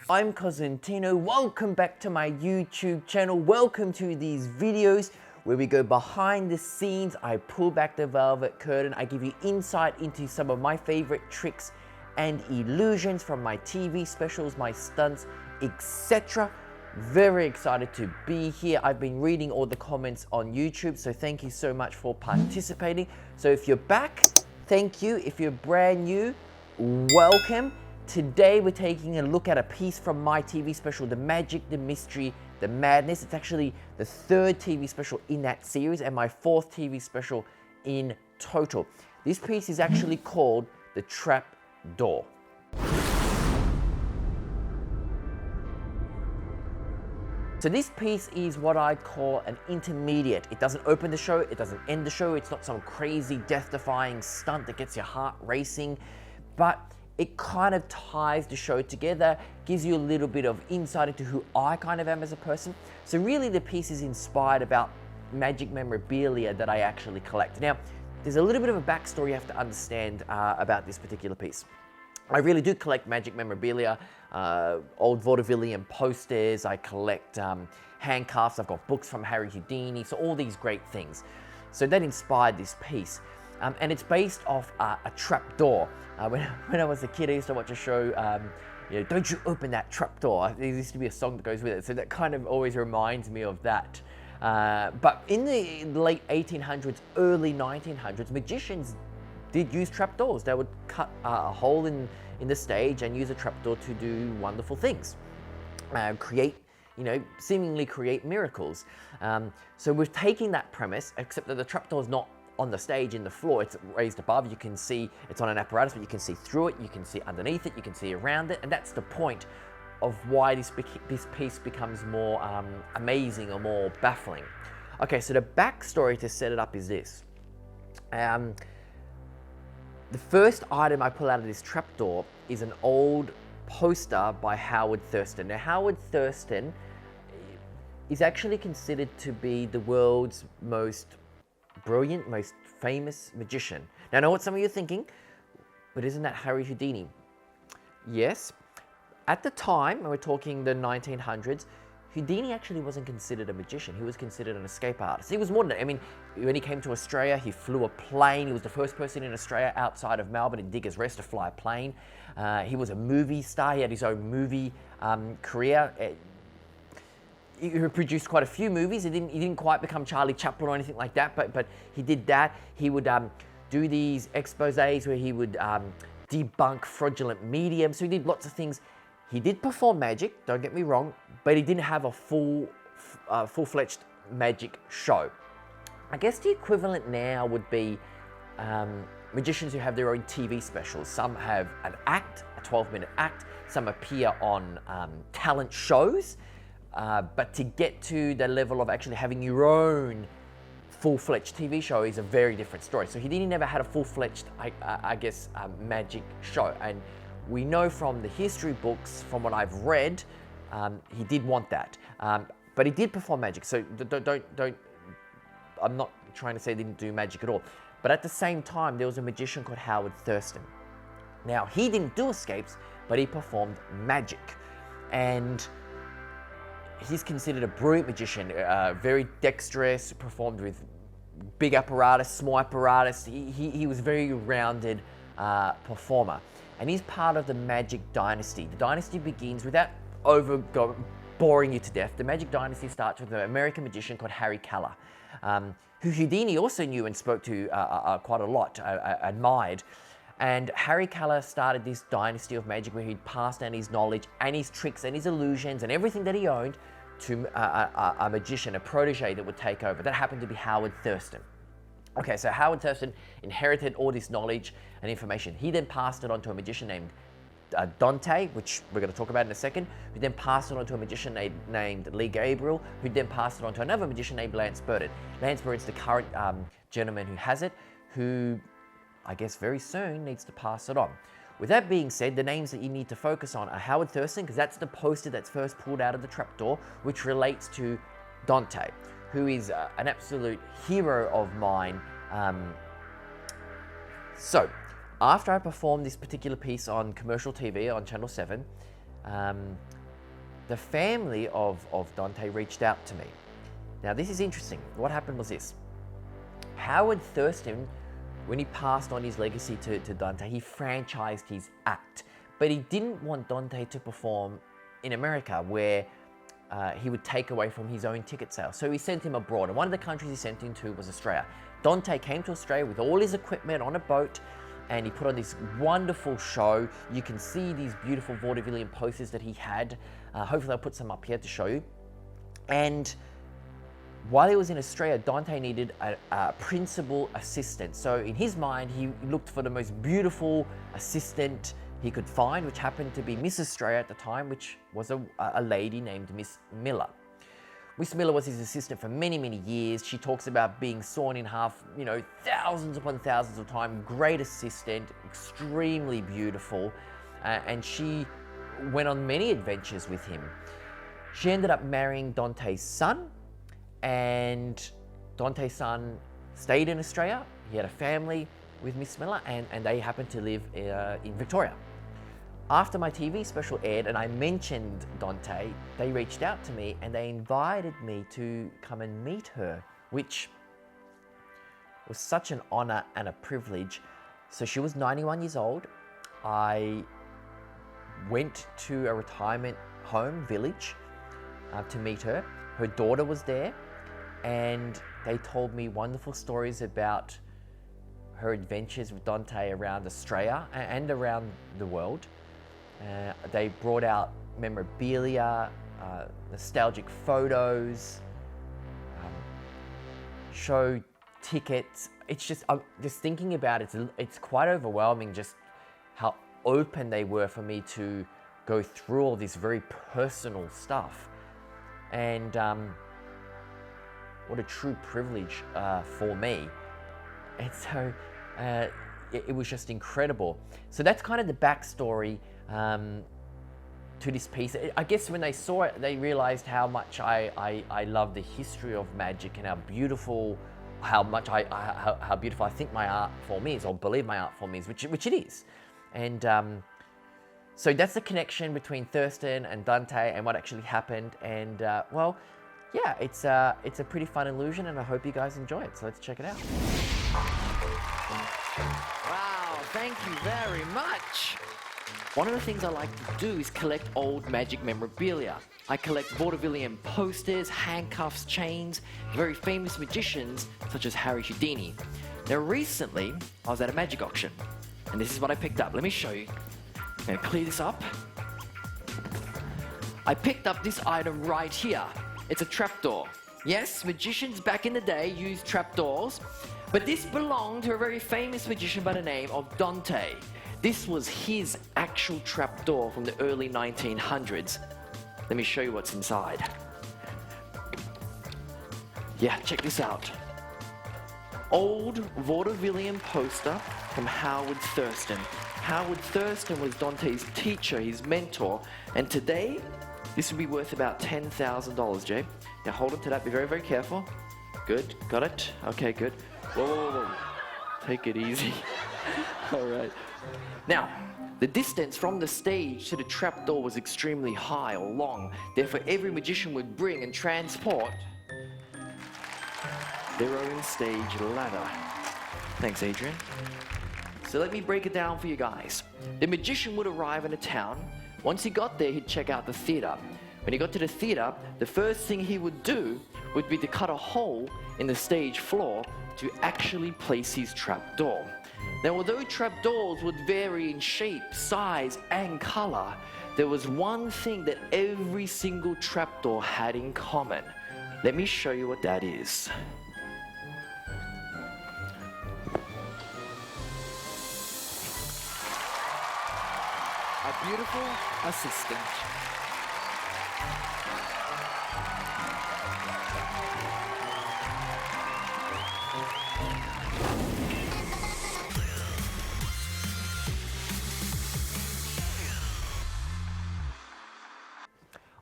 I'm Cosentino. Welcome back to my YouTube channel. Welcome to these videos where we go behind the scenes. I pull back the velvet curtain. I give you insight into some of my favorite tricks and illusions from my TV specials, my stunts, etc. Very excited to be here. I've been reading all the comments on YouTube, so thank you so much for participating. So if you're back, thank you. If you're brand new, welcome. Today we're taking a look at a piece from my TV special, The Magic, the Mystery, the Madness. It's actually the third TV special in that series and my fourth TV special in total. This piece is actually called The Trap Door. So this piece is what I call an intermediate. It doesn't open the show, it doesn't end the show, it's not some crazy death-defying stunt that gets your heart racing, but it kind of ties the show together, gives you a little bit of insight into who I kind of am as a person. So really the piece is inspired about magic memorabilia that I actually collect. Now, there's a little bit of a backstory you have to understand about this particular piece. I really do collect magic memorabilia, old vaudevillian posters, I collect handcuffs, I've got books from Harry Houdini, so all these great things. So that inspired this piece. And it's based off a trap door. When I was a kid, I used to watch a show, Don't You Open That Trap Door. There used to be a song that goes with it, so that kind of always reminds me of that. But in the late 1800s, early 1900s, magicians did use trapdoors. They would cut a hole in the stage and use a trapdoor to do wonderful things, seemingly create miracles. So we're taking that premise, except that the trapdoor is not on the stage in the floor, it's raised above. You can see it's on an apparatus, but you can see through it, you can see underneath it, you can see around it, and that's the point of why this piece becomes more amazing or more baffling. Okay, so the backstory to set it up is this. The first item I pull out of this trapdoor is an old poster by Howard Thurston. Now, Howard Thurston is actually considered to be the world's most brilliant, most famous magician. Now, I know what some of you are thinking, but isn't that Harry Houdini? Yes. At the time, and we're talking the 1900s, Houdini actually wasn't considered a magician. He was considered an escape artist. He was more than that. I mean, when he came to Australia, he flew a plane. He was the first person in Australia outside of Melbourne in Diggers Rest to fly a plane. He was a movie star. He had his own movie career. He produced quite a few movies. He didn't quite become Charlie Chaplin or anything like that, but he did that. He would do these exposés where he would debunk fraudulent mediums. So he did lots of things. He did perform magic, don't get me wrong, but he didn't have a full-fledged magic show. I guess the equivalent now would be magicians who have their own TV specials. Some have an act, a 12-minute act. Some appear on talent shows. But to get to the level of actually having your own full-fledged TV show is a very different story. So Houdini never had a full-fledged, magic show. And we know from the history books, from what I've read, he did want that. But he did perform magic. So I'm not trying to say he didn't do magic at all. But at the same time, there was a magician called Howard Thurston. Now, he didn't do escapes, but he performed magic. And he's considered a brilliant magician, very dexterous, performed with big apparatus, small apparatus. He was a very rounded performer. And he's part of the Magic Dynasty. The dynasty begins, without boring you to death, the Magic Dynasty starts with an American magician called Harry Keller, who Houdini also knew and spoke to quite a lot, admired. And Harry Keller started this dynasty of magic where he'd passed down his knowledge and his tricks and his illusions and everything that he owned to a magician, a protege that would take over. That happened to be Howard Thurston. Okay, so Howard Thurston inherited all this knowledge and information. He then passed it on to a magician named Dante, which we're going to talk about in a second, who then passed it on to a magician named Lee Gabriel, who then passed it on to another magician named Lance Burton. Lance Burton's the current gentleman who has it, who I guess very soon needs to pass it on. With that being said, the names that you need to focus on are Howard Thurston, because that's the poster that's first pulled out of the trapdoor, which relates to Dante, who is an absolute hero of mine. So, after I performed this particular piece on commercial TV on Channel 7, the family of Dante reached out to me. Now, this is interesting. What happened was this. Howard Thurston, when he passed on his legacy to Dante, he franchised his act. But he didn't want Dante to perform in America, where he would take away from his own ticket sales. So he sent him abroad. And one of the countries he sent him to was Australia. Dante came to Australia with all his equipment on a boat, and he put on this wonderful show. You can see these beautiful vaudevillian posters that he had. Hopefully I'll put some up here to show you. And while he was in Australia, Dante needed a principal assistant. So in his mind, he looked for the most beautiful assistant he could find, which happened to be Miss Australia at the time, which was a lady named Miss Miller. Miss Miller was his assistant for many, many years. She talks about being sawn in half, you know, thousands upon thousands of times. Great assistant, extremely beautiful. And she went on many adventures with him. She ended up marrying Dante's son, and Dante's son stayed in Australia. He had a family with Miss Miller, and they happened to live in Victoria. After my TV special aired and I mentioned Dante, they reached out to me and they invited me to come and meet her, which was such an honor and a privilege. So she was 91 years old. I went to a retirement home village to meet her. Her daughter was there, and they told me wonderful stories about her adventures with Dante around Australia and around the world. They brought out memorabilia, nostalgic photos, show tickets. It's just, just thinking about it, it's quite overwhelming just how open they were for me to go through all this very personal stuff. And what a true privilege for me. And so it was just incredible. So that's kind of the backstory to this piece. I guess when they saw it, they realized how much I love the history of magic and how beautiful I think my art form is, or believe my art form is, which it is. And so that's the connection between Thurston and Dante and what actually happened. And well, yeah, it's a pretty fun illusion, and I hope you guys enjoy it. So let's check it out. Wow, thank you very much. One of the things I like to do is collect old magic memorabilia. I collect vaudevillian posters, handcuffs, chains, very famous magicians such as Harry Houdini. Now recently, I was at a magic auction, and this is what I picked up. Let me show you. I'm going to clear this up. I picked up this item right here. It's a trapdoor. Yes, magicians back in the day used trapdoors, but this belonged to a very famous magician by the name of Dante. This was his actual trapdoor from the early 1900s. Let me show you what's inside. Yeah, check this out. Old vaudevillian poster from Howard Thurston. Howard Thurston was Dante's teacher, his mentor, and today, this would be worth about $10,000, Jay. Now hold on to that, be very, very careful. Good, got it? Okay, good. Whoa, whoa, whoa. Take it easy. All right. Now, the distance from the stage to the trapdoor was extremely high or long. Therefore, every magician would bring and transport their own stage ladder. Thanks, Adrian. So let me break it down for you guys. The magician would arrive in a town. Once he got there, he'd check out the theater. When he got to the theater, the first thing he would do would be to cut a hole in the stage floor to actually place his trapdoor. Now, although trapdoors would vary in shape, size, and color, there was one thing that every single trapdoor had in common. Let me show you what that is. A beautiful assistant.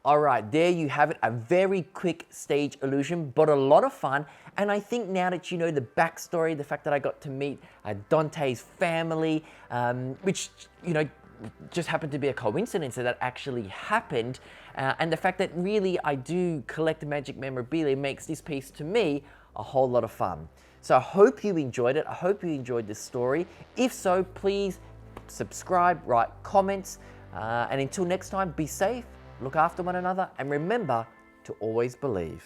All right, there you have it, a very quick stage illusion, but a lot of fun. And I think now that you know the backstory, the fact that I got to meet Dante's family, which, you know, just happened to be a coincidence that actually happened. And the fact that really I do collect magic memorabilia makes this piece to me a whole lot of fun. So I hope you enjoyed it. I hope you enjoyed this story. If so, please subscribe, write comments, and until next time, be safe, look after one another, and remember to always believe.